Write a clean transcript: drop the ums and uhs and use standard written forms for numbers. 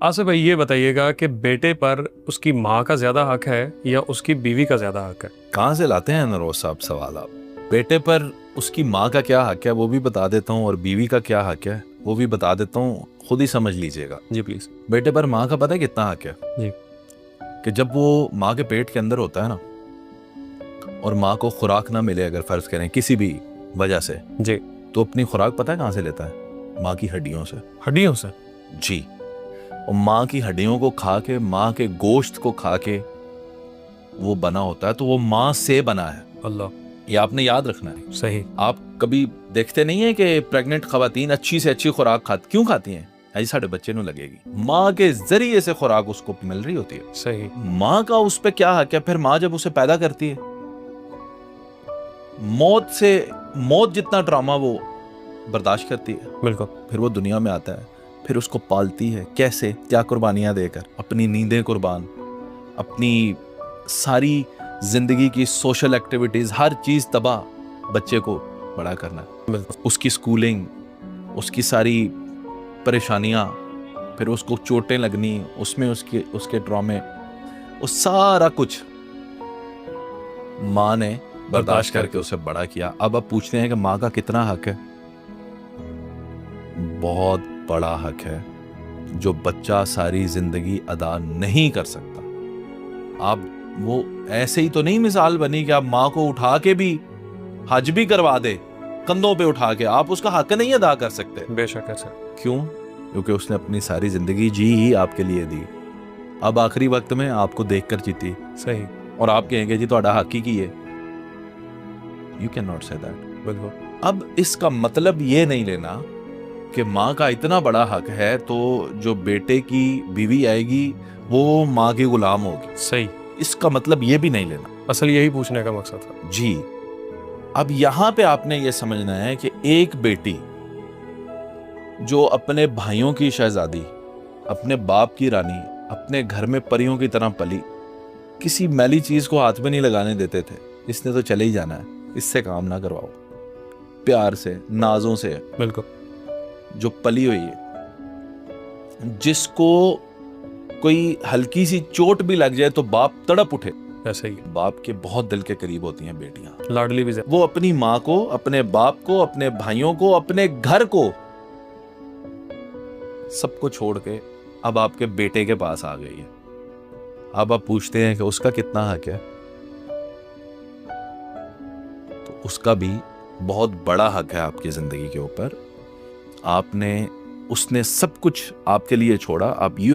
आसिफ भाई ये बताइएगा कि बेटे पर उसकी माँ का ज्यादा हक है या उसकी बीवी का ज्यादा हक है? कहाँ से लाते हैं नरोज साहब सवाल आप? बेटे पर उसकी माँ का क्या हक है वो भी बता देता हूँ, और बीवी का क्या हक है वो भी बता देता हूँ, खुद ही समझ लीजिएगा। जी प्लीज। बेटे पर माँ का पता है कितना हक है? जी। कि जब वो माँ के पेट के अंदर होता है ना, और माँ को खुराक ना मिले, अगर फर्ज करें किसी भी वजह से, जी। तो अपनी खुराक पता है कहाँ से लेता है? माँ की हड्डियों से। हड्डियों से? जी। और माँ की हड्डियों को खा के, माँ के गोश्त को खा के वो बना होता है, तो वो माँ से बना है। अल्लाह। ये आपने याद रखना है। सही। आप कभी देखते नहीं है कि प्रेग्नेंट खवातीन अच्छी से अच्छी खुराक क्यों खाती हैं? ऐसी साढ़े बच्चे ਨੂੰ लगेगी, माँ के जरिए से खुराक उसको मिल रही होती है। सही। माँ का उस पे क्या हक है? फिर माँ जब उसे पैदा करती है, मौत जितना ड्रामा वो बर्दाश्त करती है, बिल्कुल। फिर वो दुनिया में आता है, फिर उसको पालती है। कैसे? क्या कुर्बानियां देकर, अपनी नींदें कुर्बान, अपनी सारी जिंदगी की सोशल एक्टिविटीज, हर चीज तबाह, बच्चे को बड़ा करना। बिल्कुल। उसकी स्कूलिंग, उसकी सारी परेशानियां, फिर उसको चोटें लगनी, उसमें उसके ट्रॉमे, वो सारा कुछ माँ ने बर्दाश्त करके उसे बड़ा किया। अब आप पूछते हैं कि माँ का कितना हक है? बहुत बड़ा हक है, जो बच्चा सारी जिंदगी अदा नहीं कर सकता। आप वो ऐसे ही तो नहीं मिसाल बनी कि आप माँ को उठा के भी हज भी करवा दे, कंधों पे उठा के, आप उसका हक नहीं अदा कर सकते। बेशक है सर। क्यों? क्योंकि उसने अपनी सारी जिंदगी जी ही आपके लिए दी। अब आखिरी वक्त में आपको देखकर जीती, सही। और आप कहेंगे जी ਤੁਹਾਡਾ हक ही की है। You can not say that. बिल्कुल। अब इसका मतलब ये नहीं लेना कि माँ का इतना बड़ा हक है तो जो बेटे की बीवी आएगी वो माँ की गुलाम होगी। सही। इसका मतलब ये भी नहीं लेना। असल यही पूछने का मकसद था जी। अब यहां पे आपने ये समझना है कि एक बेटी जो अपने भाइयों की शहजादी, अपने बाप की रानी, अपने घर में परियों की तरह पली, किसी मैली चीज को हाथ में नहीं लगाने देते थे, इसने तो चले ही जाना है, इससे काम ना करवाओ, प्यार से, नाजों से, बिल्कुल। जो पली हुई है, जिसको कोई हल्की सी चोट भी लग जाए तो बाप तड़प उठे। ऐसे ही बाप के बहुत दिल के करीब होती हैं बेटियां, लाडली भी ज्यादा। वो अपनी माँ को, अपने बाप को, अपने भाइयों को, अपने घर को, सबको छोड़ के अब आपके बेटे के पास आ गई है। अब आप पूछते हैं कि उसका कितना हक है? तो उसका भी बहुत बड़ा हक है आपकी जिंदगी के ऊपर। उसने सब कुछ आपके लिए छोड़ा, आप